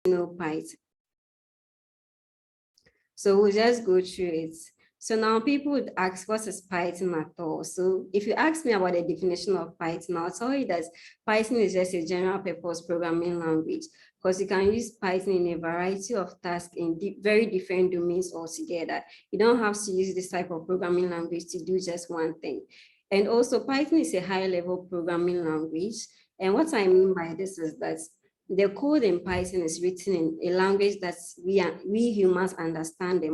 know Python. So we'll just go through it. So now people would ask, what is Python at all? So if you ask me about the definition of Python, I'll tell you that Python is just a general purpose programming language, because you can use Python in a variety of tasks in very different domains altogether. You don't have to use this type of programming language to do just one thing. And also Python is a high-level programming language. And what I mean by this is that the code in Python is written in a language that we humans understand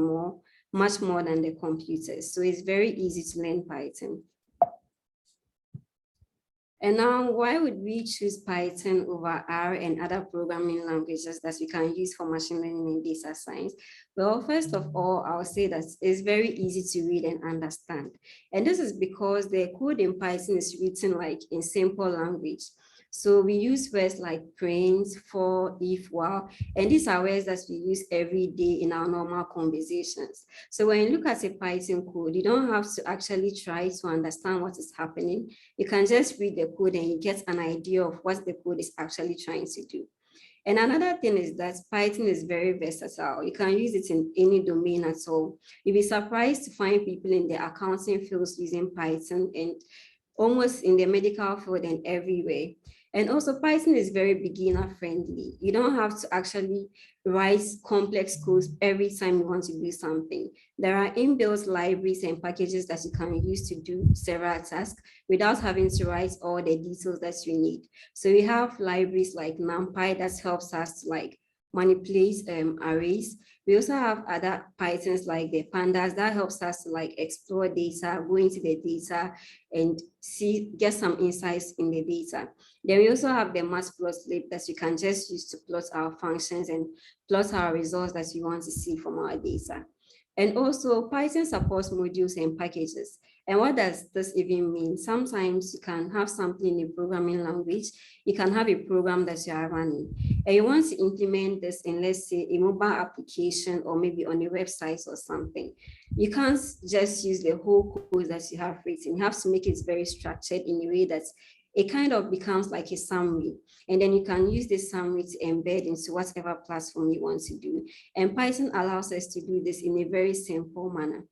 much more than the computers. So it's very easy to learn Python. And now, why would we choose Python over R and other programming languages that we can use for machine learning and data science? Well, first of all, I'll say that it's very easy to read and understand. And this is because the code in Python is written like in simple language. So we use words like print, for, if, while, and these are words that we use every day in our normal conversations. So when you look at a Python code, you don't have to actually try to understand what is happening. You can just read the code and you get an idea of what the code is actually trying to do. And another thing is that Python is very versatile. You can use it in any domain at all. You'll be surprised to find people in the accounting fields using Python, and almost in the medical field and everywhere. And also Python is very beginner friendly. You don't have to actually write complex codes every time you want to do something. There are inbuilt libraries and packages that you can use to do several tasks without having to write all the details that you need. So we have libraries like NumPy that helps us to like manipulate arrays. We also have other Pythons like the pandas that helps us to like explore data, go into the data and get some insights in the data. Then we also have the matplotlib that you can just use to plot our functions and plot our results that you want to see from our data. And also Python supports modules and packages. And what does this even mean? Sometimes you can have something in a programming language, you can have a program that you are running, and you want to implement this in, let's say, a mobile application or maybe on a website or something. You can't just use the whole code that you have written. You have to make it very structured in a way that it kind of becomes like a summary. And then you can use this summary to embed into whatever platform you want to do. And Python allows us to do this in a very simple manner.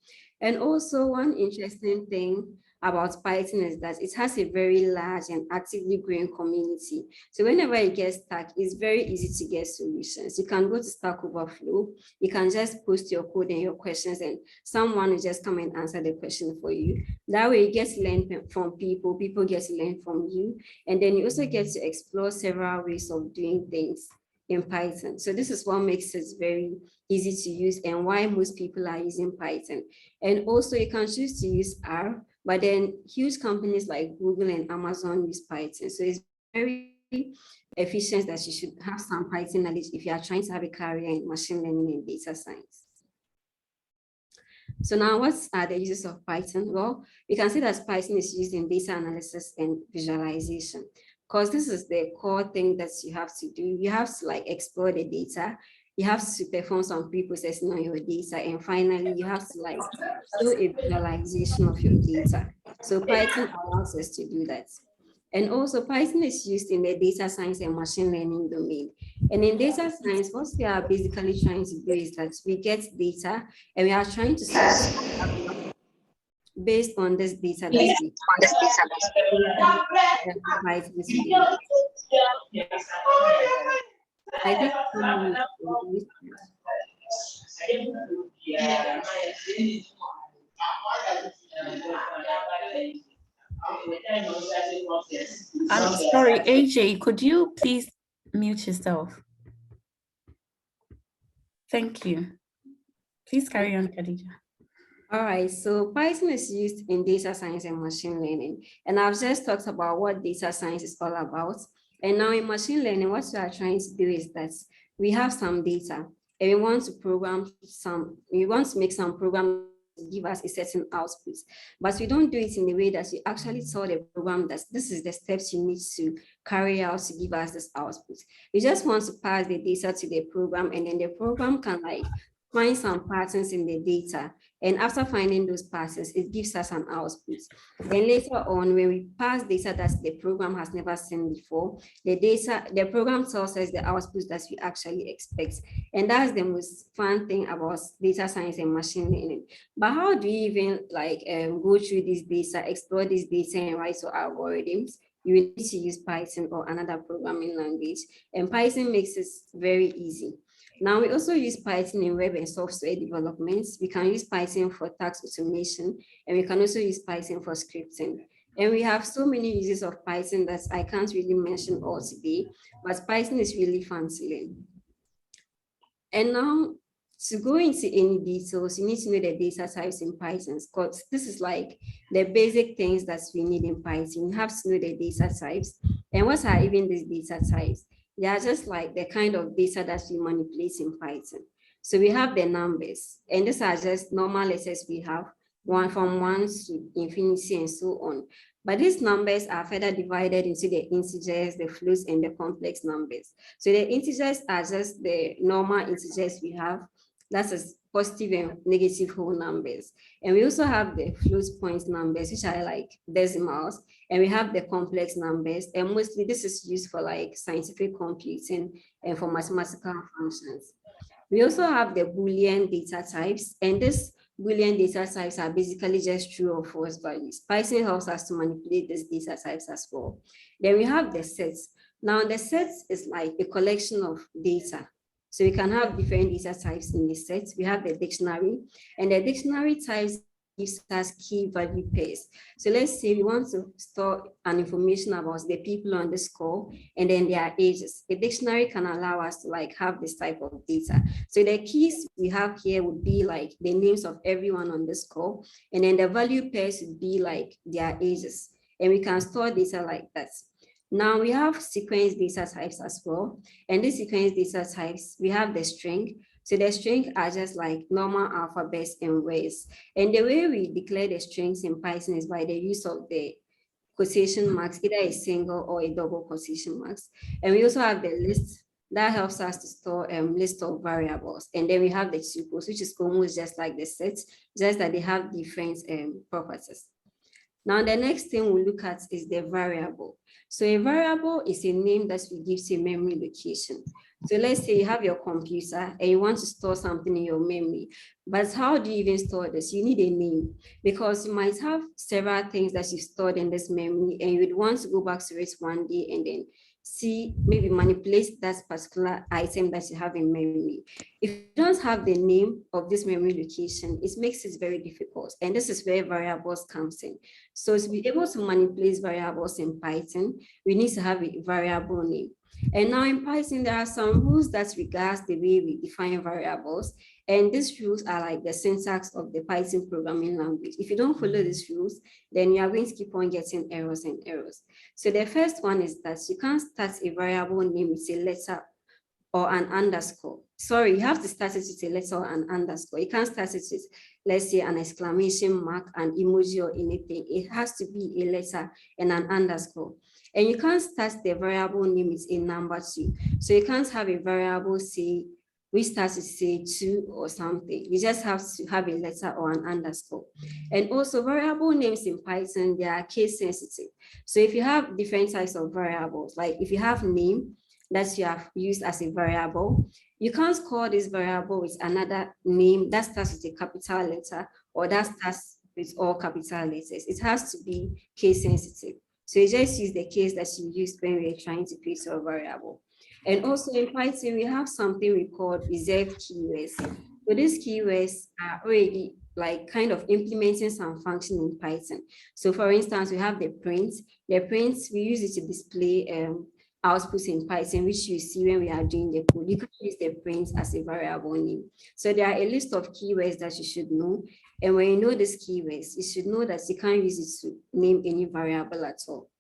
And also one interesting thing about Python is that it has a very large and actively growing community. So whenever it gets stuck, it's very easy to get solutions. You can go to Stack Overflow, you can just post your code and your questions and someone will just come and answer the question for you. That way you get to learn from people, people get to learn from you, and then you also get to explore several ways of doing things in Python. So this is what makes it very easy to use and why most people are using Python. And also you can choose to use R, but then huge companies like Google and Amazon use Python. So it's very efficient that you should have some Python knowledge if you are trying to have a career in machine learning and data science. So now what are the uses of Python? Well, we can see that Python is used in data analysis and visualization, because this is the core thing that you have to do. You have to like explore the data, you have to perform some pre-processing on your data, and finally you have to like do a visualization of your data. So Python allows us to do that. And also Python is used in the data science and machine learning domain. And in data science, what we are basically trying to do is that we get data and we are trying to solve based on this data that we I think I'm sorry, AJ, could you please mute yourself? Thank you. Please carry on, Khadija. All right, so Python is used in data science and machine learning. And I've just talked about what data science is all about. And now in machine learning, what we are trying to do is that we have some data and we want to make some program to give us a certain output, but we don't do it in the way that you actually tell the program that this is the steps you need to carry out to give us this output. We just want to pass the data to the program, and then the program can like find some patterns in the data. And after finding those patterns, it gives us an output. Then later on, when we pass data that the program has never seen before, the program tells us the output that we actually expect. And that's the most fun thing about data science and machine learning. But how do you even go through this data, explore this data and write your algorithms? You will need to use Python or another programming language. And Python makes it very easy. Now, we also use Python in web and software development. We can use Python for task automation, and we can also use Python for scripting. And we have so many uses of Python that I can't really mention all today, but Python is really fun to learn. And now, to go into any details, you need to know the data types in Python, because this is like the basic things that we need in Python. You have to know the data types. And what are even these data types? They are just like the kind of data that we manipulate in Python. So we have the numbers, and these are just normal letters we have, one from 1 to infinity and so on. But these numbers are further divided into the integers, the floats, and the complex numbers. So the integers are just the normal integers we have. That's as positive and negative whole numbers. And we also have the float point numbers, which are like decimals. And we have the complex numbers. And mostly this is used for like scientific computing and for mathematical functions. We also have the Boolean data types. And this Boolean data types are basically just true or false values. Python helps us to manipulate these data types as well. Then we have the sets. Now the sets is like a collection of data. So we can have different data types in the set. We have the dictionary, and the dictionary types gives us key value pairs. So let's say we want to store an information about the people on this call and then their ages. The dictionary can allow us to like have this type of data. So the keys we have here would be like the names of everyone on this call, and then the value pairs would be like their ages. And we can store data like that. Now we have sequence data types as well. And these sequence data types, we have the string. So the string are just like normal alphabets and words. And the way we declare the strings in Python is by the use of the quotation marks, either a single or a double quotation marks. And we also have the list that helps us to store a list of variables. And then we have the tuples, which is almost just like the sets, just that they have different properties. Now, the next thing we'll look at is the variable. So a variable is a name that we give to a memory location. So let's say you have your computer and you want to store something in your memory, but how do you even store this? You need a name, because you might have several things that you stored in this memory and you would want to go back to it one day and then see, maybe manipulate that particular item that you have in memory. If you don't have the name of this memory location, it makes it very difficult. And this is where variables comes in. So to be able to manipulate variables in Python, we need to have a variable name. And now in Python, there are some rules that regards the way we define variables. And these rules are like the syntax of the Python programming language. If you don't follow these rules, then you are going to keep on getting errors and errors. So the first one is that you can't start a variable name with a letter or an underscore. Sorry, you have to start it with a letter or an underscore. You can't start it with, let's say, an exclamation mark, an emoji or anything. It has to be a letter and an underscore. And you can't start the variable name with a number too. So you can't have a variable, say, we start to say 2 or something. You just have to have a letter or an underscore. And also variable names in Python, they are case sensitive. So if you have different types of variables, like if you have name that you have used as a variable, you can't call this variable with another name that starts with a capital letter or that starts with all capital letters. It has to be case sensitive. So you just use the case that you used when we are trying to create a variable. And also in Python, we have something we call reserved keywords. So these keywords are already like kind of implementing some function in Python. So for instance, we have the print. The print, we use it to display outputs in Python, which you see when we are doing the code. You can use the print as a variable name. So there are a list of keywords that you should know. And when you know these keywords, you should know that you can't use it to name any variable at all.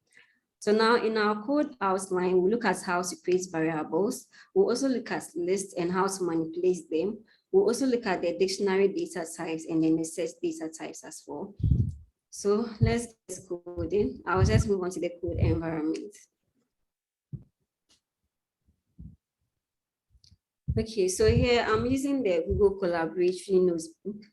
So now in our code outline, we'll look at how to create variables. We'll also look at lists and how to manipulate them. We'll also look at the dictionary data types and then the set data types as well. So let's get coding. I'll just move on to the code environment. Okay, so here I'm using the Google Collaboratory Notebook.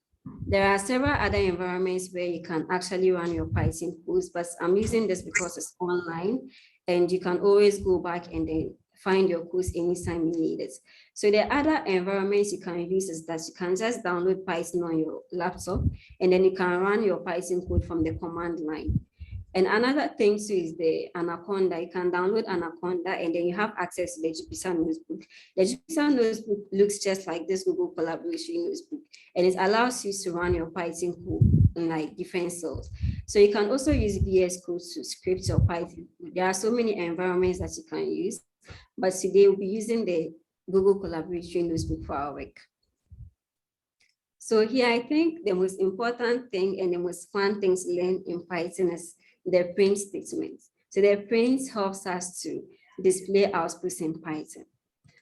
There are several other environments where you can actually run your Python codes, but I'm using this because it's online and you can always go back and then find your codes anytime you need it. So the other environments you can use is that you can just download Python on your laptop and then you can run your Python code from the command line. And another thing too is the Anaconda. You can download Anaconda and then you have access to the Jupyter Notebook. The Jupyter Notebook looks just like this Google Collaboration Notebook, and it allows you to run your Python code in like different cells. So you can also use VS Code to script your Python. There are so many environments that you can use, but today we'll be using the Google Collaboration Notebook for our work. So here, I think the most important thing and the most fun thing to learn in Python is the print statement. So the print helps us to display outputs in Python.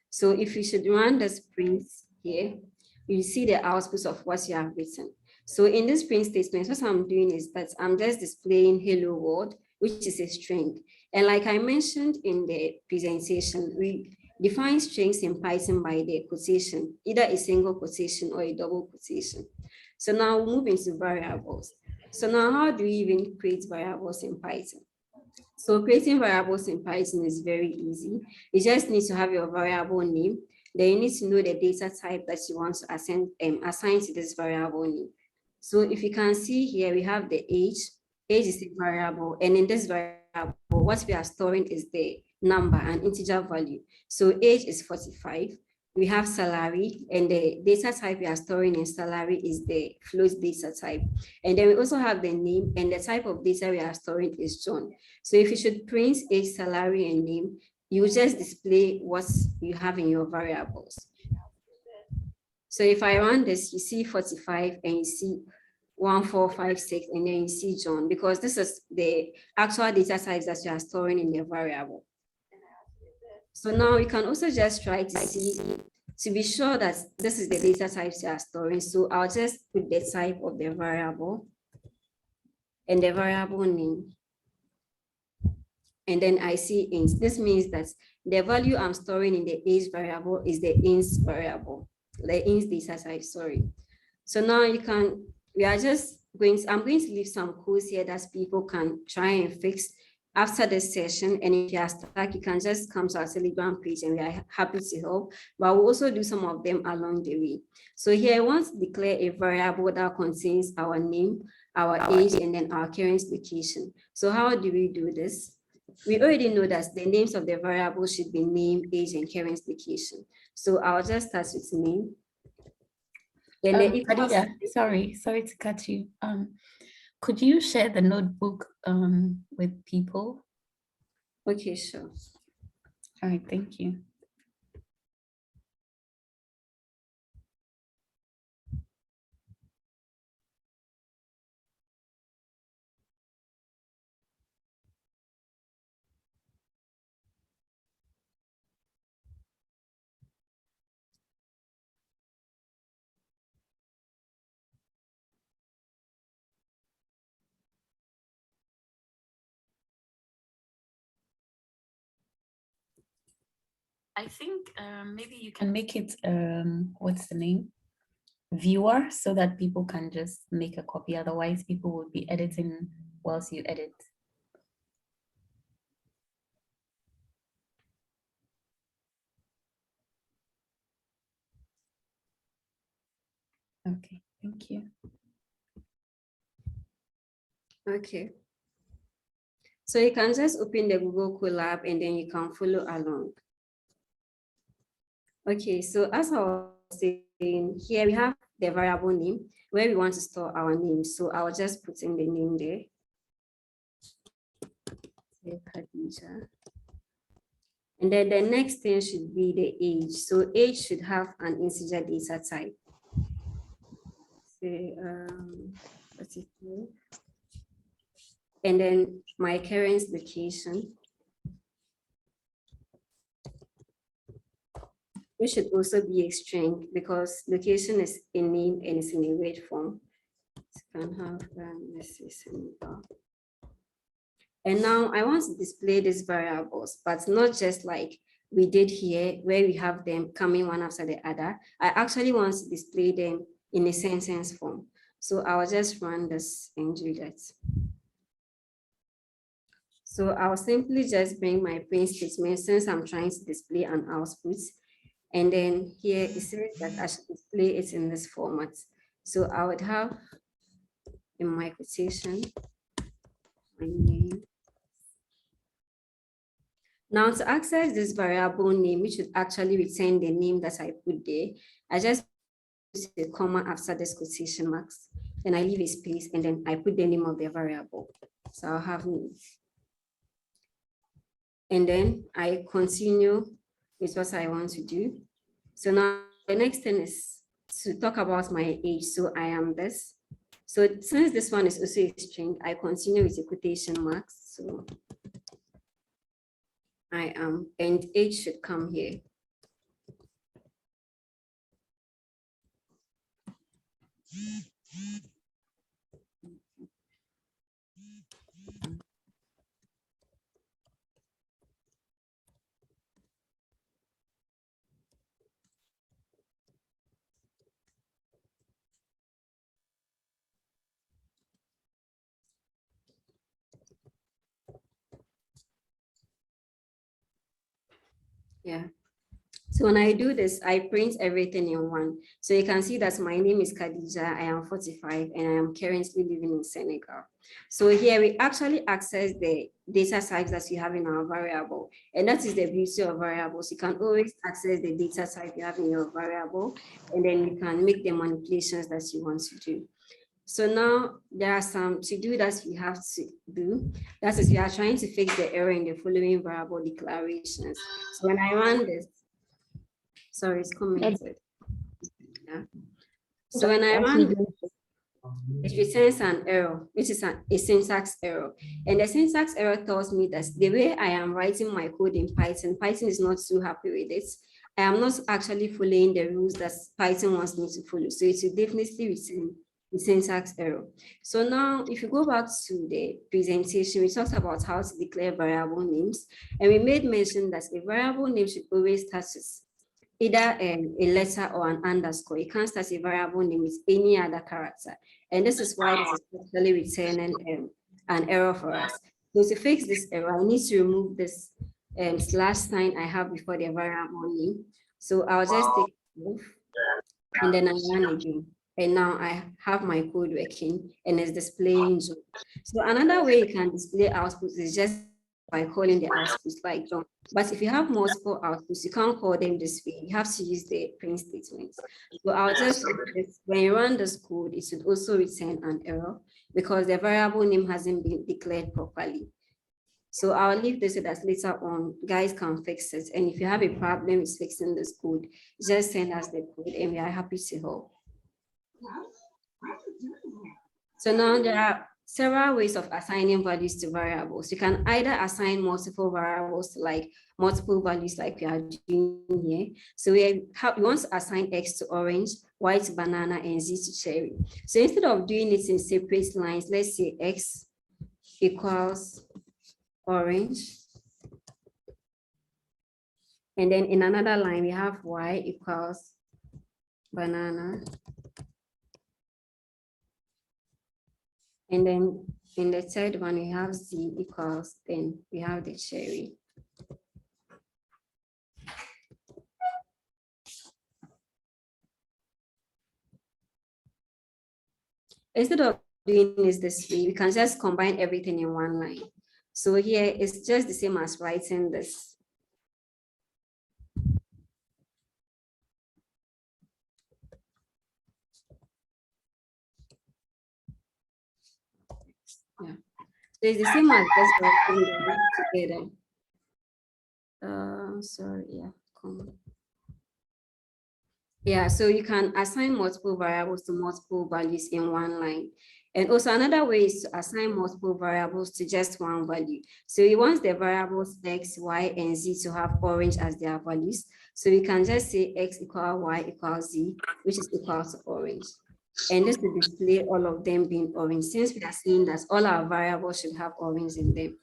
So if you should run this print here, you see the outputs of what you have written. So in this print statement, what I'm doing is that I'm just displaying hello world, which is a string. And like I mentioned in the presentation, we define strings in Python by the quotation, either a single quotation or a double quotation. So now we'll move into variables. So now how do we even create variables in Python? So creating variables in Python is very easy. You just need to have your variable name. Then you need to know the data type that you want to assign to this variable name. So if you can see here, we have the age. Age is a variable. And in this variable, what we are storing is the number, an integer value. So age is 45. We have salary, and the data type we are storing in salary is the float data type. And then we also have the name, and the type of data we are storing is John. So if you should print age, salary, and name, you just display what you have in your variables. So if I run this, you see 45 and you see 1456, and then you see John, because this is the actual data types that you are storing in the variable. So now you can also just try to see, to be sure that this is the data types you are storing. So I'll just put the type of the variable and the variable name. And then I see int. This means that the value I'm storing in the age variable is the int variable, the int data type, sorry. So now you can, I'm going to leave some codes here that people can try and fix after this session. And if you are stuck, you can just come to our Telegram page and we are happy to help, but we'll also do some of them along the way. So here I want to declare a variable that contains our name, our age, and then our current location. So how do we do this? We already know that the names of the variables should be name, age, and current location. So I'll just start with name. Khadija, sorry to cut you. Could you share the notebook with people? Okay, sure. All right, thank you. I think maybe you can make it, what's the name? Viewer, so that people can just make a copy. Otherwise, people would be editing whilst you edit. Okay, thank you. Okay. So you can just open the Google Colab and then you can follow along. Okay, so as I was saying, here we have the variable name where we want to store our name. So I'll just put in the name there. Khadija. And then the next thing should be the age. So age should have an integer data type. Say, what's it called? And then my current location, which should also be a string because location is a name and it's in a word form. So can have this is Senegal. And now I want to display these variables, but not just like we did here, where we have them coming one after the other, I actually want to display them in a sentence form. So I'll just run this and do that. So I'll simply just bring my print statement since I'm trying to display an output. And then here it says that I should display it in this format. So I would have in my quotation, my name. Now to access this variable name, which would actually return the name that I put there, I just put a comma after this quotation marks, then I leave a space and then I put the name of the variable. So I'll have name. And then I continue with what I want to do. So now the next thing is to talk about my age. So I am this. So since this one is also a string, I continue with the quotation marks. So I am, and age should come here. Yeah. So when I do this, I print everything in one. So you can see that my name is Khadija, I am 45, and I am currently living in Senegal. So here we actually access the data types that we have in our variable. And that is the beauty of variables. You can always access the data type you have in your variable, and then you can make the manipulations that you want to do. So now there are some to do that we have to do. That is, we are trying to fix the error in the following variable declarations. So when I run this, sorry, it's commented. Yeah. So when I run, it returns an error, which is a syntax error. And the syntax error tells me that the way I am writing my code in Python, Python is not too happy with it. I am not actually following the rules that Python wants me to follow. So it will definitely return the syntax error. So now if you go back to the presentation, we talked about how to declare variable names. And we made mention that a variable name should always start with either a letter or an underscore. You can't start a variable name with any other character. And this is why this is actually returning an error for us. So to fix this error, I need to remove this slash sign I have before the variable name. So I'll just take it off and then I run again. And now I have my code working and it's displaying John. So another way you can display outputs is just by calling the outputs like John. But if you have multiple outputs, you can't call them this way. You have to use the print statements. So I'll just, when you run this code, it should also return an error because the variable name hasn't been declared properly. So I'll leave this so that later on, guys can fix it. And if you have a problem with fixing this code, just send us the code and we are happy to help. So now there are several ways of assigning values to variables. You can either assign multiple variables like multiple values like we are doing here. So we want to assign X to orange, Y to banana, and Z to cherry. So instead of doing it in separate lines, let's say X equals orange. And then in another line, we have Y equals banana. And then in the third one, we have Z equals, then we have the cherry. Instead of doing this way, we can just combine everything in one line. So here it's just the same as writing this. Yeah. So it's the same as just writing them together. Sorry, yeah, come on. Yeah, so you can assign multiple variables to multiple values in one line. And also another way is to assign multiple variables to just one value. So we want the variables X, Y, and Z to have orange as their values. So we can just say X equal Y equals Z, which is equal to orange. And this will display all of them being orange, since we are seeing that all our variables should have orange in them.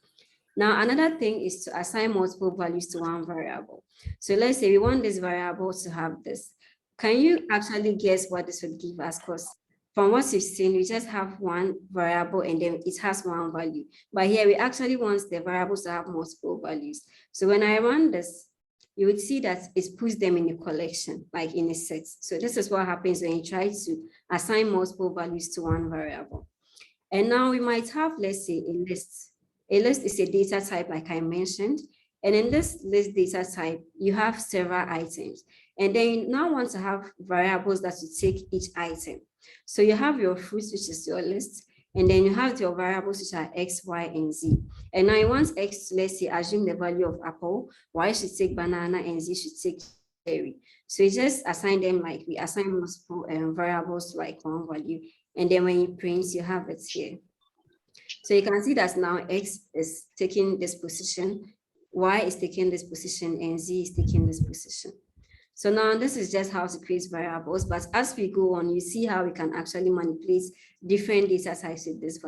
Now, another thing is to assign multiple values to one variable. So let's say we want this variable to have this. Can you actually guess what this would give us? Because from what you've seen, we just have one variable and then it has one value. But here we actually want the variables to have multiple values. So when I run this, you would see that it puts them in a collection, like in a set. So this is what happens when you try to assign multiple values to one variable. And now we might have, let's say, a list. A list is a data type, like I mentioned. And in this list data type, you have several items. And then you now want to have variables that you take each item. So you have your fruits, which is your list. And then you have your variables, which are X, Y, and Z. And now you want X, let's say, assume the value of apple, Y should take banana, and Z should take cherry. So you just assign them like we assign multiple variables to like one value. And then when you print, you have it here. So you can see that now X is taking this position, Y is taking this position, and Z is taking this position. So now this is just how to create variables, but as we go on, you see how we can actually manipulate different data types with these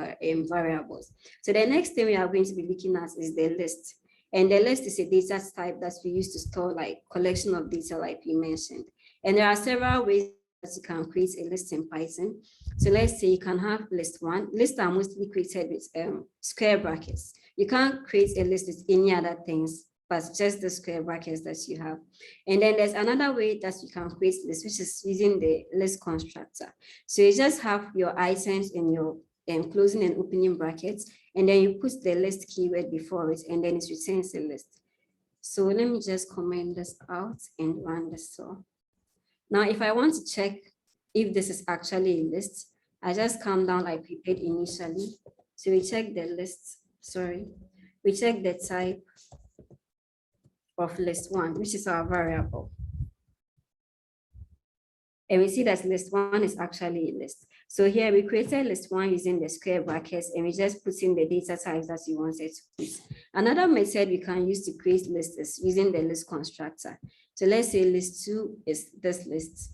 variables. So the next thing we are going to be looking at is the list. And the list is a data type that we use to store like collection of data like we mentioned. And there are several ways that you can create a list in Python. So let's say you can have list one. Lists are mostly created with square brackets. You can't create a list with any other things, but just the square brackets that you have. And then there's another way that you can create lists, which is using the list constructor. So you just have your items in your closing and opening brackets, and then you put the list keyword before it, and then it returns a list. So let me just comment this out and run this. So now if I want to check if this is actually a list, I just come down like we did initially. So we check the list, we check the type of list one, which is our variable. And we see that list one is actually a list. So here we created list one using the square brackets, and we just put in the data types that you wanted to put. Another method we can use to create lists is using the list constructor. So let's say list two is this list.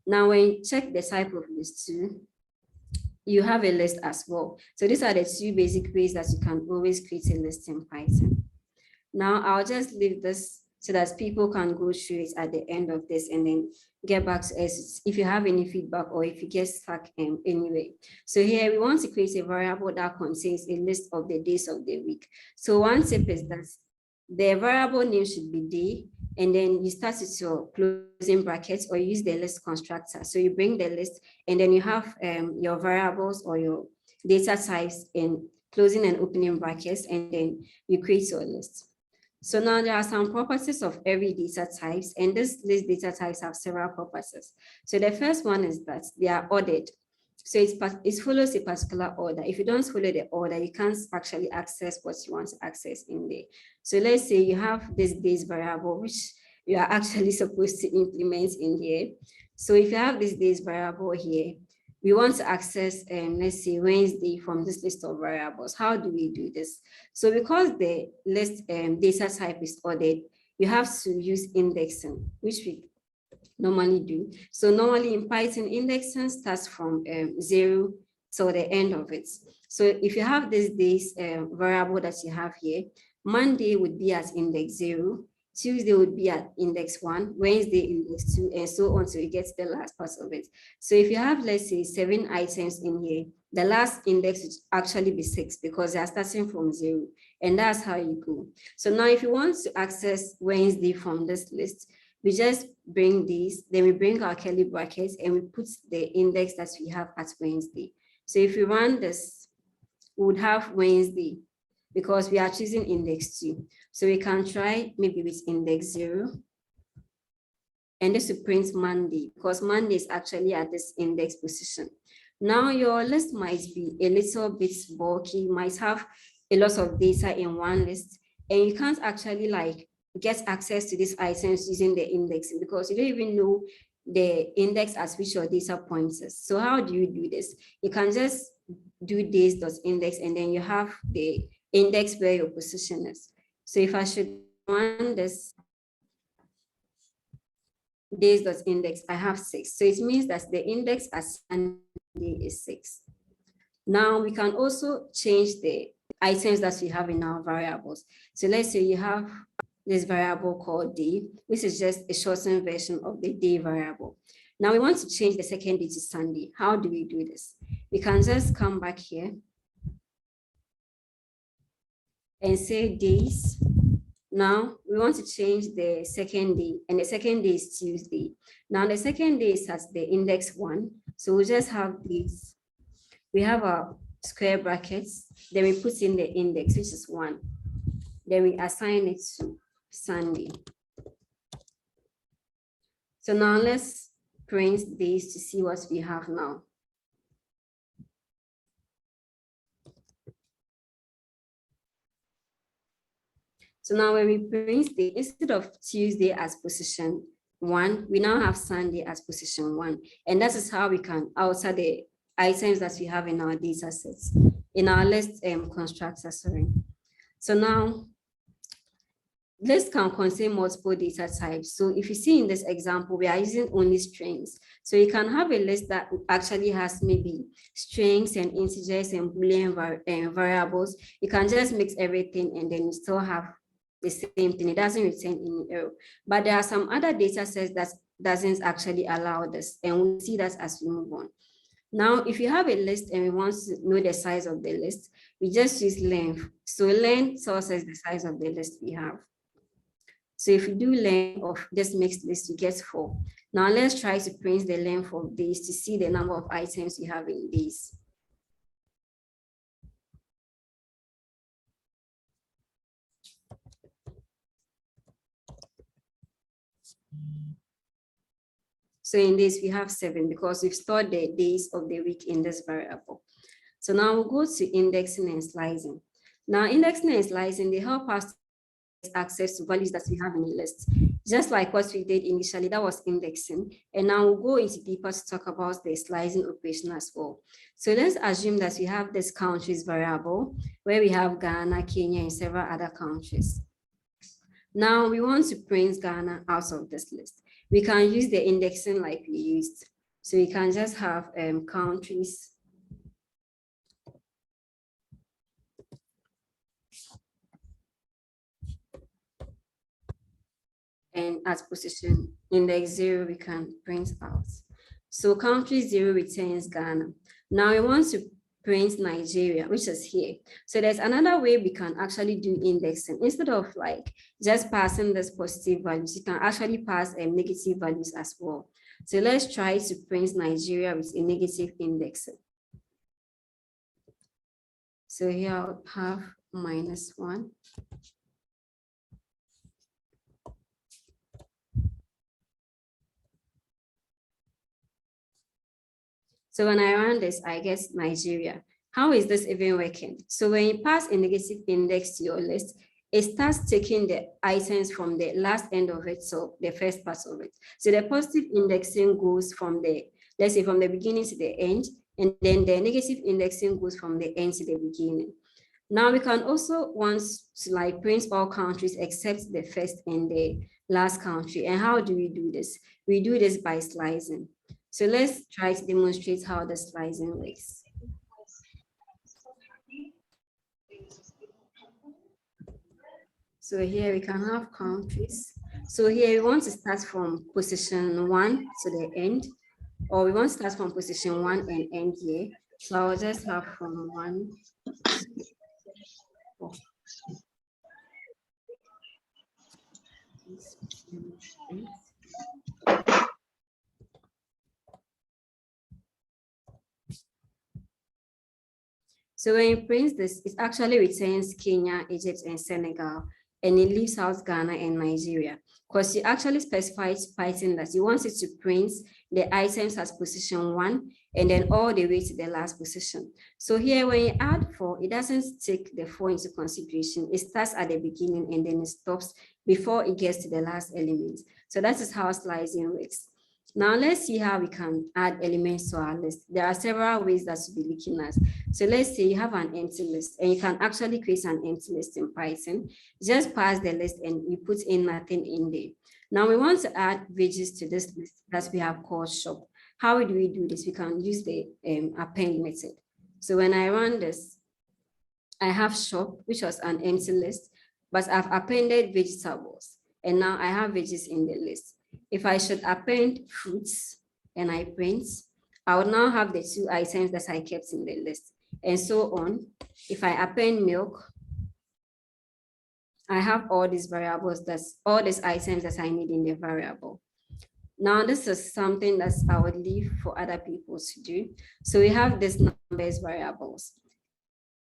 Now when you check the type of list two, you have a list as well. So these are the two basic ways that you can always create a list in Python. Now I'll just leave this so that people can go through it at the end of this and then get back to us if you have any feedback or if you get stuck anyway. So here we want to create a variable that contains a list of the days of the week. So one tip is that the variable name should be day, and then you start with your closing brackets or use the list constructor. So you bring the list and then you have your variables or your data types in closing and opening brackets, and then you create your list. So now there are some properties of every data types, and this list data types have several properties. So the first one is that they are ordered. So it follows a particular order. If you don't follow the order, you can't actually access what you want to access in there. So let's say you have this days variable, which you are actually supposed to implement in here. So if you have this days variable here, we want to access, let's say Wednesday from this list of variables. How do we do this? So because the list data type is ordered, you have to use indexing, which we normally do. So normally in Python, indexing starts from 0 till the end of it. So if you have this days variable that you have here, Monday would be at index 0, Tuesday would be at index 1, Wednesday index 2, and so on till you get to the last part of it. So if you have, let's say, 7 items in here, the last index would actually be 6 because they are starting from 0, and that's how you go. So now if you want to access Wednesday from this list, we just bring these, then we bring our curly brackets and we put the index that we have at Wednesday. So if we run this, we would have Wednesday because we are choosing index 2. So we can try maybe with index 0. And this will print Monday because Monday is actually at this index position. Now your list might be a little bit bulky, might have a lot of data in one list, and you can't actually like get access to these items using the indexing because you don't even know the index at which your data points is. So how do you do this? You can just do days.index and then you have the index where your position is. So if I should run this days.index, I have 6. So it means that the index as Sunday is 6. Now we can also change the items that we have in our variables. So let's say you have this variable called day, which is just a shortened version of the day variable. Now we want to change the second day to Sunday. How do we do this? We can just come back here and say days. Now we want to change the second day, and the second day is Tuesday. Now the second day is at the index 1. So we just have this. We have our square brackets, then we put in the index, which is 1. Then we assign it to Sunday. So now let's print this to see what we have now. So now when we print the, instead of Tuesday as position 1, we now have Sunday as position 1. And that is how we can alter the items that we have in our data sets, in our list constructor, sorry. So now, lists can contain multiple data types. So if you see in this example, we are using only strings. So you can have a list that actually has maybe strings and integers and Boolean variables. You can just mix everything and then you still have the same thing. It doesn't return any error. But there are some other data sets that doesn't actually allow this. And we'll see that as we move on. Now, if you have a list and we want to know the size of the list, we just use length. So length tells us the size of the list we have. So if you do length of this mixed list, you get 4. Now let's try to print the length of these to see the number of items you have in these. So in this, we have 7 because we've stored the days of the week in this variable. So now we'll go to indexing and slicing. Now indexing and slicing, they help us to get access to values that we have in a list. Just like what we did initially, that was indexing. And now we'll go into deeper to talk about the slicing operation as well. So let's assume that we have this countries variable where we have Ghana, Kenya, and several other countries. Now we want to print Ghana out of this list. We can use the indexing like we used. So we can just have countries. And at position index 0, we can print out. So country 0 returns Ghana. Now we want to print Nigeria, which is here. So there's another way we can actually do indexing. Instead of like just passing this positive values, you can actually pass negative values as well. So let's try to print Nigeria with a negative indexing. So here I'll have -1. So when I run this, I get Nigeria. How is this even working? So when you pass a negative index to your list, it starts taking the items from the last end of it, so the first part of it. So the positive indexing goes from the, let's say from the beginning to the end, and then the negative indexing goes from the end to the beginning. Now we can also want to like print all countries except the first and the last country. And how do we do this? We do this by slicing. So let's try to demonstrate how the slicing works. So here we can have countries. So here we want to start from position 1 to the end, or we want to start from position 1 and end here. So I'll just have from 1 to 4. So when you print this, it actually returns Kenya, Egypt, and Senegal, and it leaves out Ghana and Nigeria, because you actually specified Python that you want it to print the items as position 1 and then all the way to the last position. So here, when you add 4, it doesn't take the 4 into consideration. It starts at the beginning and then it stops before it gets to the last element. So that is how slicing works. Now let's see how we can add elements to our list. There are several ways that we'll be looking at. So let's say you have an empty list and you can actually create an empty list in Python. Just pass the list and you put in nothing in there. Now we want to add widgets to this list that we have called shop. How do we do this? We can use the append method. So when I run this, I have shop, which was an empty list, but I've appended vegetables. And now I have veggies in the list. If I should append fruits and I print, I would now have the 2 items that I kept in the list, and so on. If I append milk, I have all these variables, that's all these items that I need in the variable. Now, this is something that I would leave for other people to do. So we have these numbers variables.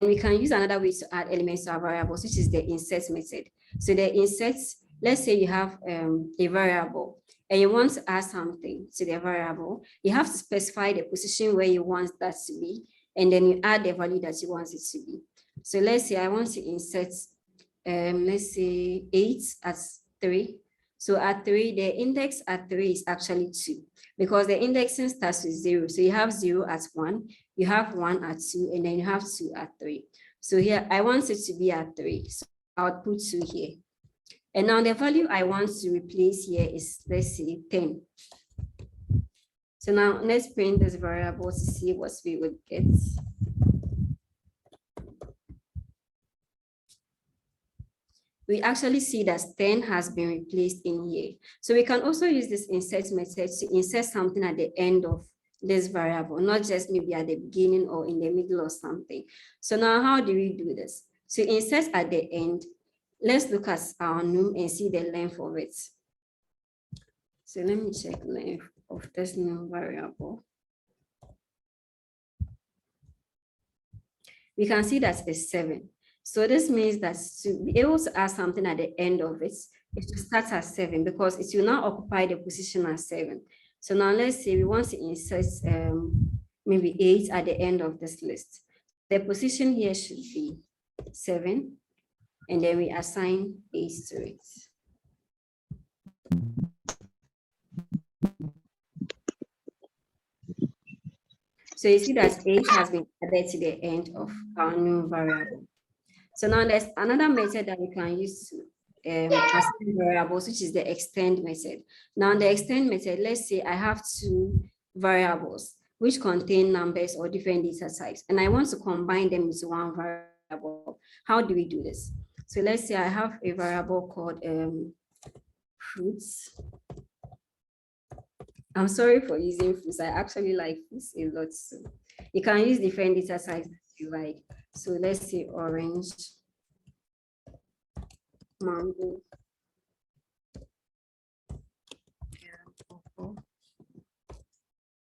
And we can use another way to add elements to our variables, which is the insert method. So the insert, let's say you have a variable and you want to add something to the variable, you have to specify the position where you want that to be, and then you add the value that you want it to be. So let's say I want to insert, let's say 8 at 3. So at 3, the index at 3 is actually 2, because the indexing starts with 0. So you have 0 at 1, you have 1 at 2, and then you have 2 at 3. So here I want it to be at 3. So I'll put 2 here. And now the value I want to replace here is, let's say, 10. So now let's print this variable to see what we would get. We actually see that 10 has been replaced in here. So we can also use this insert method to insert something at the end of this variable, not just maybe at the beginning or in the middle or something. So now how do we do this? To insert at the end, let's look at our num and see the length of it. So let me check length of this new variable. We can see that it's 7. So this means that to be able to add something at the end of it, it should start at 7, because it will now occupy the position at 7. So now let's say we want to insert maybe 8 at the end of this list. The position here should be 7, and then we assign 8 to it. So you see that 8 has been added to the end of our new variable. So now there's another method that we can use to assign variables, which is the extend method. Now the extend method, let's say I have 2 variables which contain numbers or different data types, and I want to combine them into one variable. How do we do this? So let's say I have a variable called fruits. I'm sorry for using fruits. I actually like fruits a lot. So you can use different data types that you like. So let's say orange, mango, purple.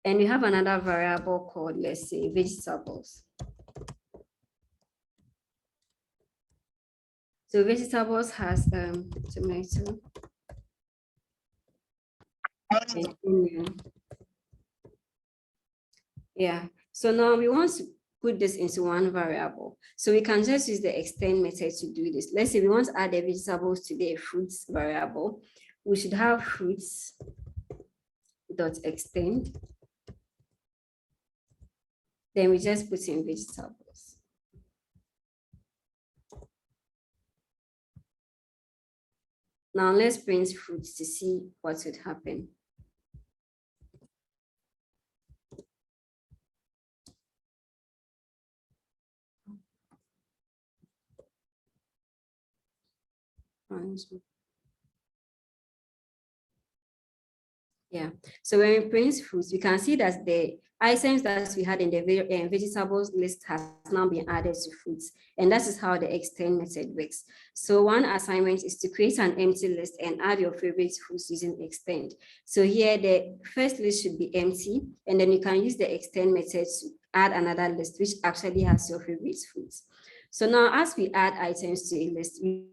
And we have another variable called, let's say, vegetables. So vegetables has tomato and onion. Yeah. So now we want to put this into one variable. So we can just use the extend method to do this. Let's say we want to add the vegetables to the fruits variable. We should have fruits dot extend. Then we just put in vegetables. Now let's print fruits to see what would happen. Yeah, so when we print fruits, we can see that the items that we had in the vegetables list has now been added to fruits, and that is how the extend method works. So one assignment is to create an empty list and add your favorite fruits using extend. So here the first list should be empty, and then you can use the extend method to add another list which actually has your favorite fruits. So now as we add items to a list, we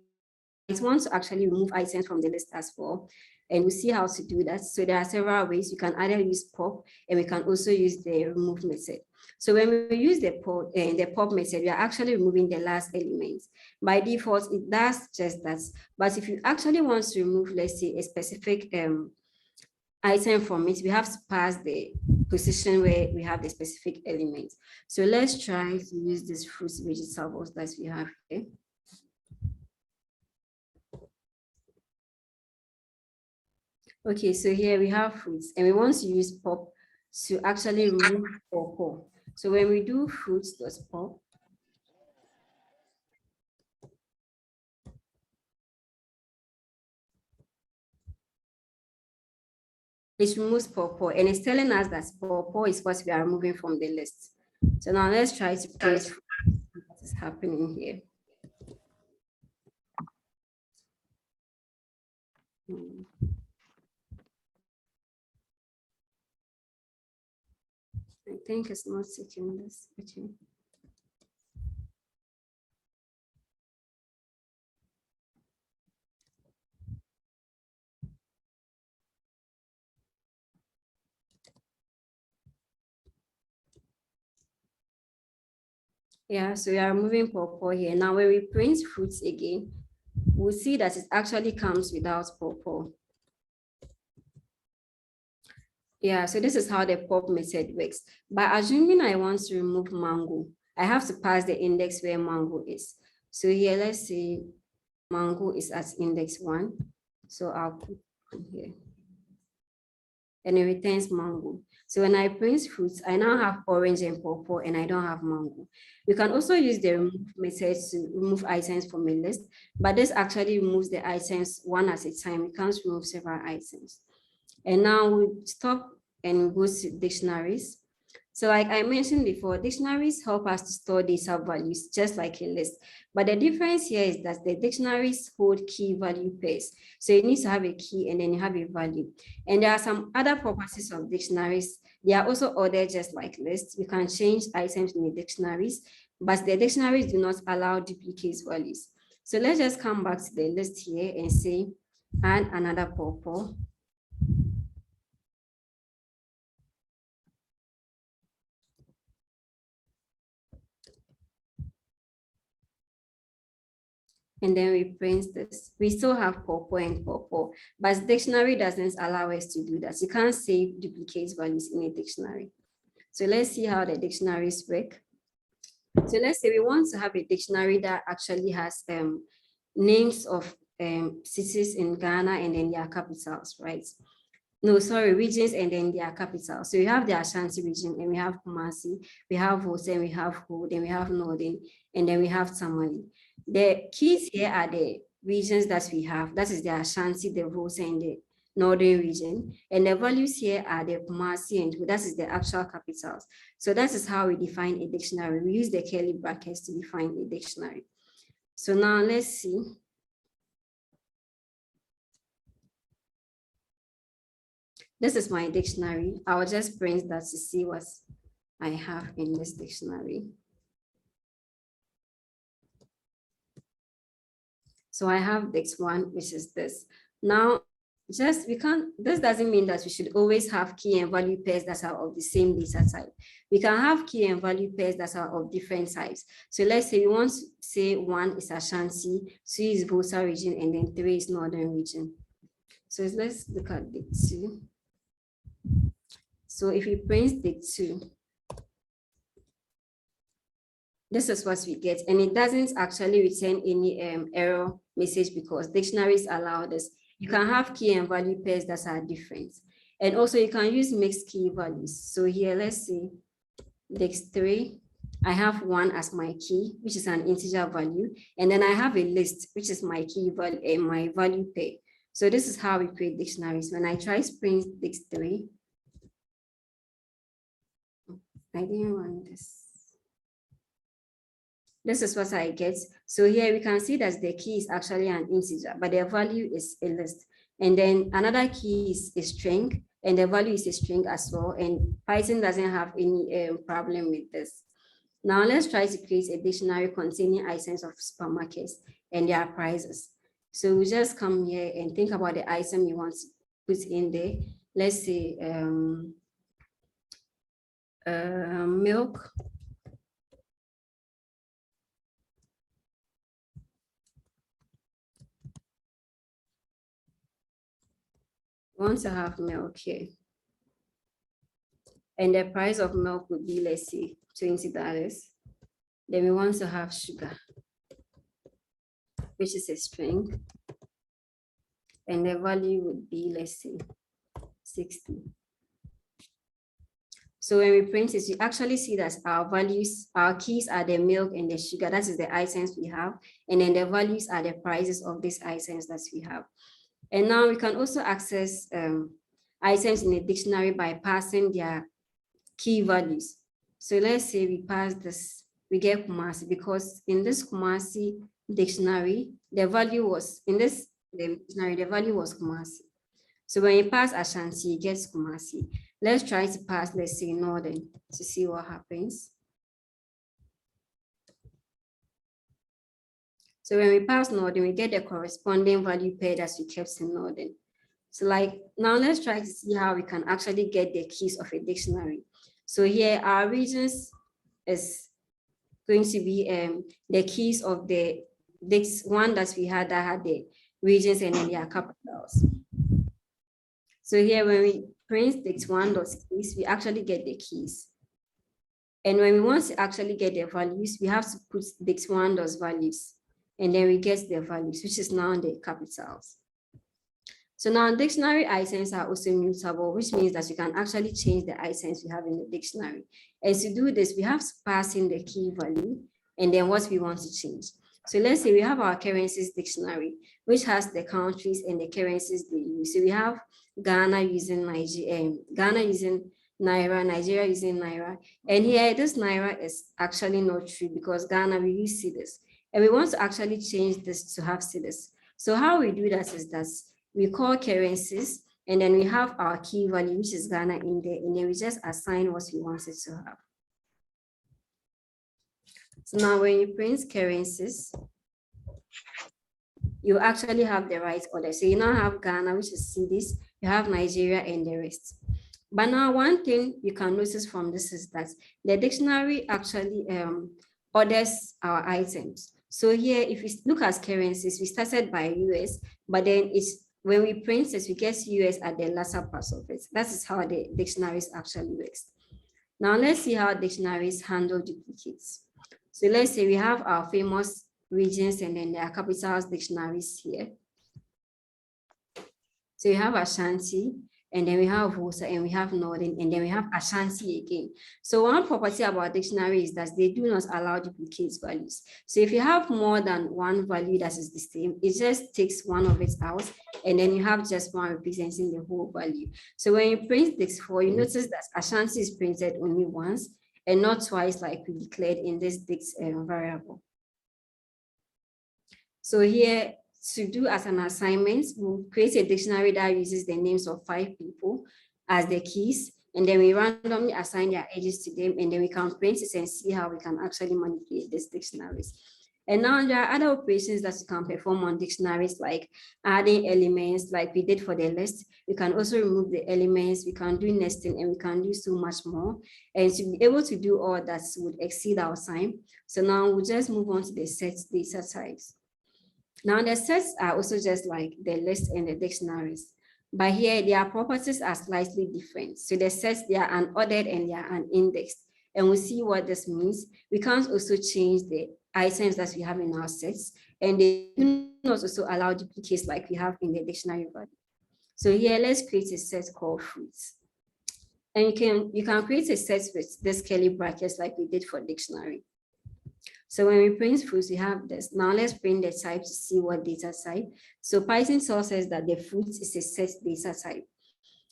want to actually remove items from the list as well. And we'll see how to do that. So there are several ways. You can either use pop, and we can also use the remove method. So when we use the pop method, we are actually removing the last element. By default, it does just that. But if you actually want to remove, let's say, a specific item from it, we have to pass the position where we have the specific element. So let's try to use these fruits vegetables that we have here. Okay, so here we have fruits, and we want to use pop to actually remove purple. So when we do fruits.pop, It removes purple, and it's telling us that purple is what we are removing from the list. So now let's try to print what is happening here. I think it's not taking this. Okay. Yeah, so we are moving purple here. Now when we print fruits again, we'll see that it actually comes without purple. Yeah, so this is how the pop method works. By assuming I want to remove mango, I have to pass the index where mango is. So here, let's say mango is at index 1. So I'll put here. And it returns mango. So when I print fruits, I now have orange and purple, and I don't have mango. We can also use the remove method to remove items from a list, but this actually removes the items one at a time. We can't remove several items. And now we stop and go to dictionaries. So like I mentioned before, dictionaries help us to store data values just like a list. But the difference here is that the dictionaries hold key value pairs. So you need to have a key and then you have a value. And there are some other properties of dictionaries. They are also ordered just like lists. We can change items in the dictionaries, but the dictionaries do not allow duplicate values. So let's just come back to the list here and say, add another purple. And then we print this. We still have purple and purple, but dictionary doesn't allow us to do that. You can't save duplicate values in a dictionary. So let's see how the dictionaries work. So let's say we want to have a dictionary that actually has names of cities in Ghana and then their capitals, right? No, sorry, regions and then their capitals. So we have the Ashanti region, and we have Kumasi, we have Volta, and we have Ho, then we have Northern, and then we have Tamale. The keys here are the regions that we have. That is the Ashanti, the Volta, and the Northern region. And the values here are the Kumasi and Ho. That is the actual capitals. So that is how we define a dictionary. We use the curly brackets to define a dictionary. So now let's see. This is my dictionary. I'll just print that to see what I have in this dictionary. So I have this one, which is this. Now, this doesn't mean that we should always have key and value pairs that are of the same data type. We can have key and value pairs that are of different types. So let's say we want to say 1 is Ashanti, 2 is Volta region, and then 3 is Northern region. So let's look at the 2. So if we print the 2, this is what we get, and it doesn't actually return any error message because dictionaries allow this. You can have key and value pairs that are different, and also you can use mixed key values. So here, let's see, Dex 3, I have 1 as my key, which is an integer value, and then I have a list, which is my key value and my value pair. So this is how we create dictionaries. When I try to print Dex 3, I didn't want this. This is what I get. So here we can see that the key is actually an integer, but the value is a list. And then another key is a string, and the value is a string as well. And Python doesn't have any problem with this. Now let's try to create a dictionary containing items of supermarkets and their prices. So we just come here and think about the item you want to put in there. Let's say milk. We want to have milk here. And the price of milk would be, let's say, $20. Then we want to have sugar, which is a string. And the value would be, let's say, 60. So when we print it, you actually see that our values, our keys are the milk and the sugar. That is the items we have. And then the values are the prices of these items that we have. And now we can also access items in the dictionary by passing their key values. So let's say we pass this, we get Kumasi, because in this Kumasi dictionary, the value was, in this dictionary, the value was Kumasi. So when you pass Ashanti, you get Kumasi. Let's try to pass, let's say, Northern to see what happens. So when we pass Northern, we get the corresponding value pair that we kept in Northern. So like, now let's try to see how we can actually get the keys of a dictionary. So here our regions is going to be the keys of this one that we had that had the regions and then their capitals. So here when we print Dix1.keys, we actually get the keys. And when we want to actually get the values, we have to put Dix1.values, and then we get the values, which is now the capitals. So now dictionary items are also mutable, which means that you can actually change the items we have in the dictionary. And to do this, we have to pass in the key value and then what we want to change. So let's say we have our currencies dictionary, which has the countries and the currencies they use. So we have Ghana using Nigeria, Ghana using Naira, Nigeria using Naira. And here, this Naira is actually not true because Ghana, we use cedis. And we want to actually change this to have cedis. So how we do that is that we call currencies, and then we have our key value, which is Ghana in there, and then we just assign what we wanted to have. So now when you print currencies, you actually have the right order. So you now have Ghana, which is cedis, you have Nigeria and the rest. But now one thing you can notice from this is that the dictionary actually orders our items. So here, if we look at currencies, we started by US, but then it's when we print it, we get US at the latter part of it. That is how the dictionaries actually works. Now let's see how dictionaries handle duplicates. So let's say we have our famous regions and then there are capitals dictionaries here. So we have Ashanti, and then we have Hosa, and we have Northern, and then we have Ashanti again. So one property about dictionary is that they do not allow duplicate values. So if you have more than one value that is the same, it just takes one of it out, and then you have just one representing the whole value. So when you print this for, you notice that Ashanti is printed only once and not twice like we declared in this Dix variable. So here, to do as an assignment, we'll create a dictionary that uses the names of 5 people as the keys, and then we randomly assign their ages to them, and then we can print it and see how we can actually manipulate these dictionaries. And now there are other operations that you can perform on dictionaries, like adding elements like we did for the list. We can also remove the elements, we can do nesting, and we can do so much more. And to be able to do all that would exceed our time. So now we'll just move on to the set data types. Now the sets are also just like the list and the dictionaries, but here their properties are slightly different. So the sets, they are unordered and they are unindexed. And we'll see what this means. We can't also change the items that we have in our sets, and they do not also allow duplicates like we have in the dictionary value. So here, let's create a set called fruits. And you can create a set with this curly brackets like we did for dictionary. So when we print fruits, we have this. Now let's print the type to see what data type. So Python tells us that the fruit is a set data type.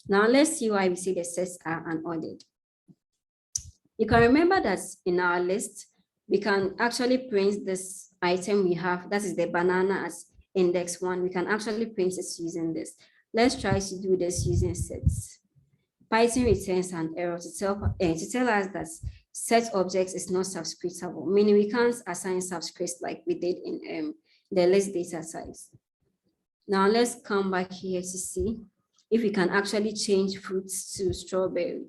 Now let's see why we say the sets are unordered. You can remember that in our list, we can actually print this item we have, that is the banana as index 1. We can actually print it using this. Let's try to do this using sets. Python returns an error to tell us that set objects is not subscriptable, meaning we can't assign subscripts like we did in the list data types. Now let's come back here to see if we can actually change fruits to strawberry.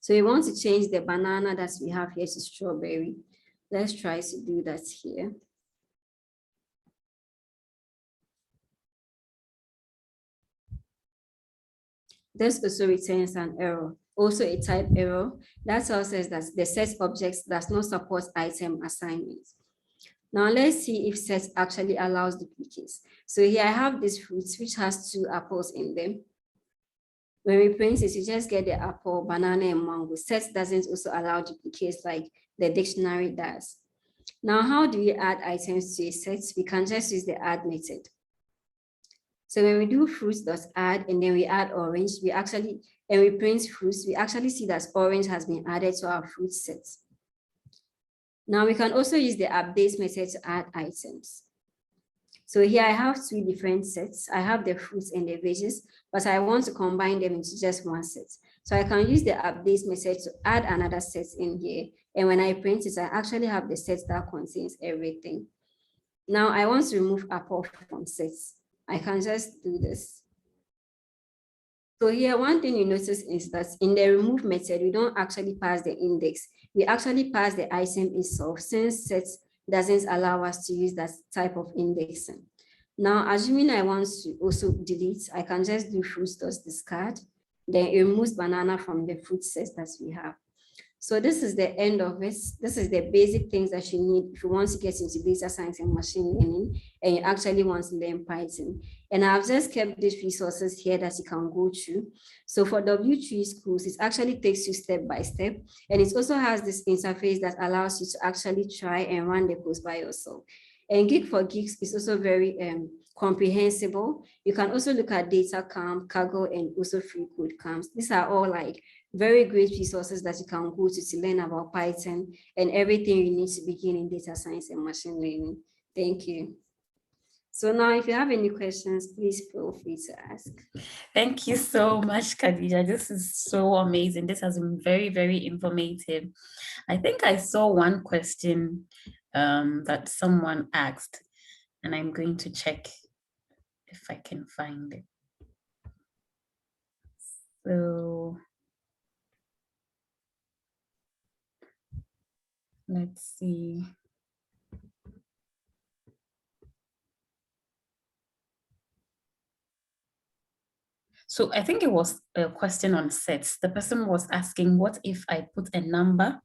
So we want to change the banana that we have here to strawberry. Let's try to do that here. This also returns an error, also a type error. That tells us that the set objects does not support item assignment. Now let's see if set actually allows duplicates. So here I have this fruit which has 2 apples in them. When we print it, you just get the apple, banana, and mango. Set doesn't also allow duplicates like the dictionary does. Now, how do we add items to a set? We can just use the add method. So when we do fruits.add and then we add orange, and we print fruits, we actually see that orange has been added to our fruit set. Now we can also use the update method to add items. So here I have two different sets. I have the fruits and the veggies, but I want to combine them into just one set. So I can use the update method to add another set in here. And when I print it, I actually have the set that contains everything. Now I want to remove apple from sets. I can just do this. So here, one thing you notice is that in the remove method, we don't actually pass the index. We actually pass the item itself, since sets doesn't allow us to use that type of indexing. Now, assuming I want to also delete, I can just do fruits.discard. Then it removes banana from the fruit set that we have. So this is the end of it. This is the basic things that you need if you want to get into data science and machine learning, and you actually want to learn Python. And I've just kept these resources here that you can go through. So for W3 schools, it actually takes you step by step. And it also has this interface that allows you to actually try and run the course by yourself. And Geek for Geeks is also very comprehensible. You can also look at data camp, Kaggle, and also free code camps. These are all like very great resources that you can go to learn about Python and everything you need to begin in data science and machine learning. Thank you. So now if you have any questions, please feel free to ask. Thank you so much, Khadija. This is so amazing. This has been very, very informative. I think I saw one question that someone asked, and I'm going to check if I can find it. So let's see. So I think it was a question on sets. The person was asking, what if I put a number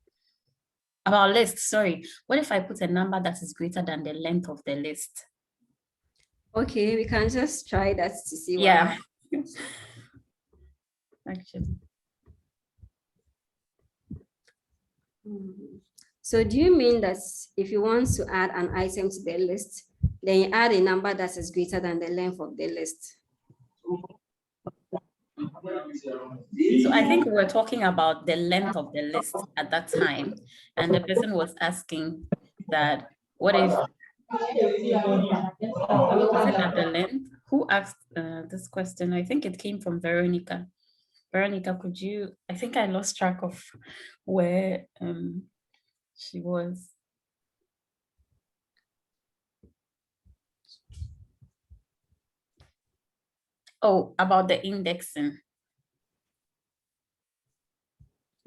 about list? Sorry, what if I put a number that is greater than the length of the list? Okay, we can just try that to see what happens. Actually. So do you mean that if you want to add an item to the list, then you add a number that is greater than the length of the list? So I think we were talking about the length of the list at that time, and the person was asking that, what if, was it at the length? Who asked this question? I think it came from Veronica. Veronica, could you, I think I lost track of where she was. Oh, about the indexing.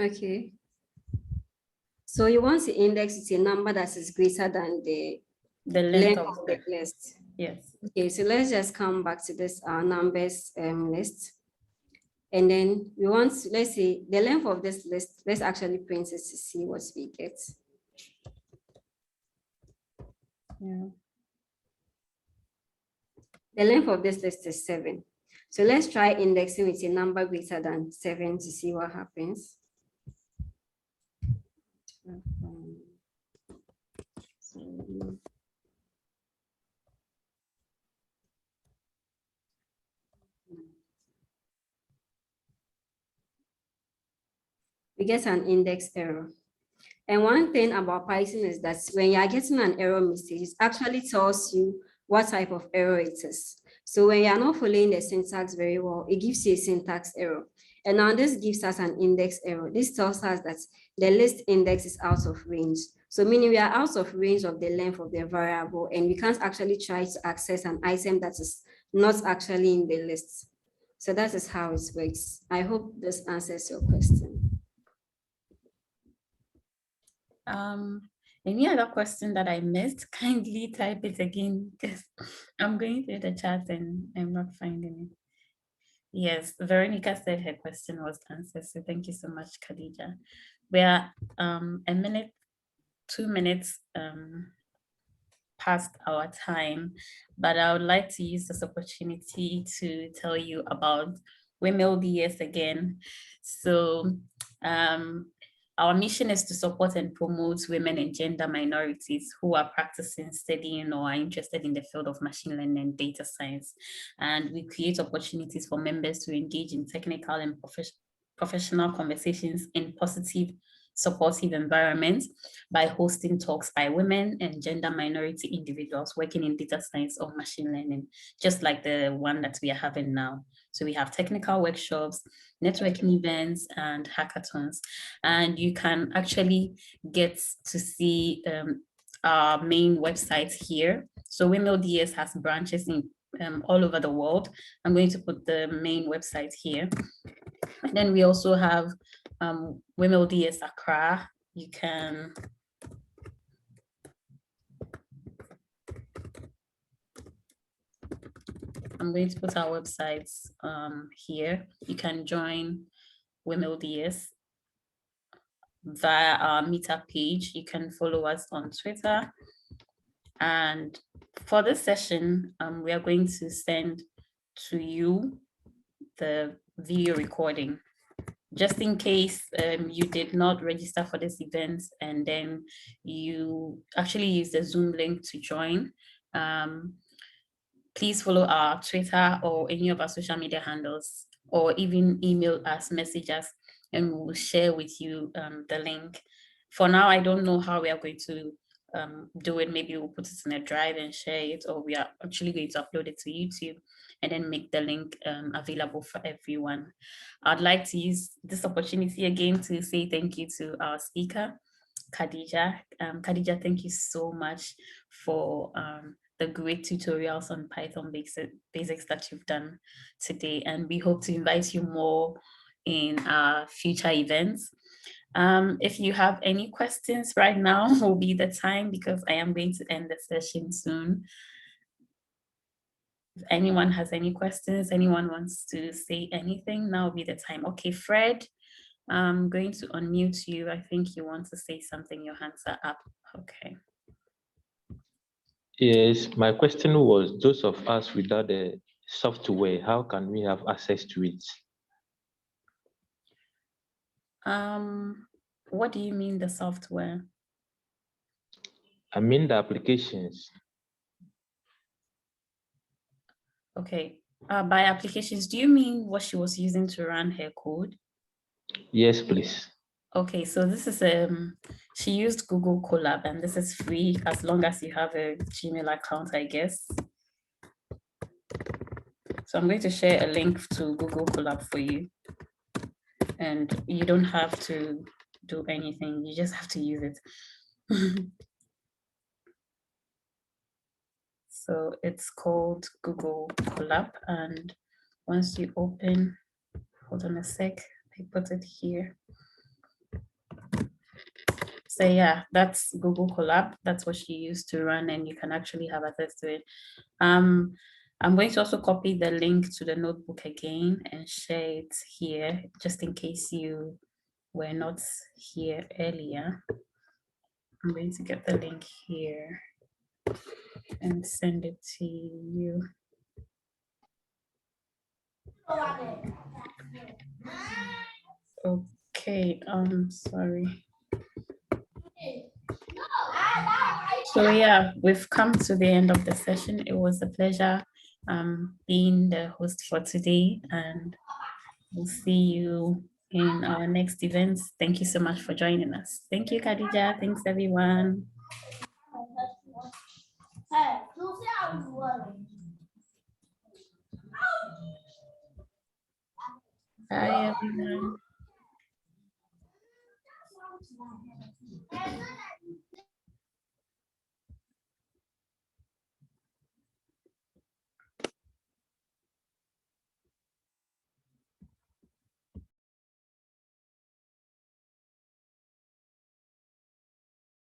Okay. So you want to index it a number that is greater than the length of the list. Yes. Okay, so let's just come back to this numbers list. And then we want to, let's say the length of this list, let's actually print it to see what we get. Yeah. The length of this list is 7. So let's try indexing with a number greater than 7 to see what happens. We get an index error. And one thing about Python is that when you are getting an error message, it actually tells you what type of error it is. So when you are not following the syntax very well, it gives you a syntax error. And now this gives us an index error. This tells us that the list index is out of range. So meaning we are out of range of the length of the variable, and we can't actually try to access an item that is not actually in the list. So that is how it works. I hope this answers your question. Any other question that I missed, kindly type it again, because I'm going through the chat and I'm not finding it. Yes, Veronica said her question was answered, so thank you so much, Khadija. We are 2 minutes past our time, but I would like to use this opportunity to tell you about WiMLDS again. So Our mission is to support and promote women and gender minorities who are practicing, studying, or are interested in the field of machine learning and data science. And we create opportunities for members to engage in technical and professional conversations in positive, supportive environments by hosting talks by women and gender minority individuals working in data science or machine learning, just like the one that we are having now. So we have technical workshops, networking events, and hackathons. And you can actually get to see our main website here. So WiMLDS has branches in all over the world. I'm going to put the main website here. And then we also have WiMLDS Accra. You can I'm going to put our websites here. You can join WiMLDS via our Meetup page. You can follow us on Twitter. And for this session, we are going to send to you the video recording, just in case you did not register for this event and then you actually use the Zoom link to join. Please follow our Twitter or any of our social media handles, or even email us, message us, and we'll share with you the link. For now, I don't know how we are going to do it. Maybe we'll put it in a drive and share it, or we are actually going to upload it to YouTube and then make the link available for everyone. I'd like to use this opportunity again to say thank you to our speaker, Khadija. Khadija, thank you so much for the great tutorials on Python basics that you've done today. And we hope to invite you more in our future events. If you have any questions right now will be the time, because I am going to end the session soon. If anyone has any questions, anyone wants to say anything, now will be the time. Okay, Fred, I'm going to unmute you. I think you want to say something. Your hands are up. Okay. Yes, my question was, those of us without the software, how can we have access to it? What do you mean the software? I mean the applications. Okay. By applications, do you mean what she was using to run her code? Yes, please. Okay, so this is she used Google Colab, and this is free as long as you have a Gmail account, I guess. So I'm going to share a link to Google Colab for you, and you don't have to do anything, you just have to use it. So it's called Google Colab, and once you open, hold on a sec, I put it here. So yeah, that's Google Colab. That's what she used to run, and you can actually have access to it. I'm going to also copy the link to the notebook again and share it here, just in case you were not here earlier. I'm going to get the link here and send it to you. Okay, sorry. So yeah, we've come to the end of the session. It was a pleasure being the host for today, and we'll see you in our next events. Thank you so much for joining us. Thank you, Khadija. Thanks, everyone. Bye, everyone.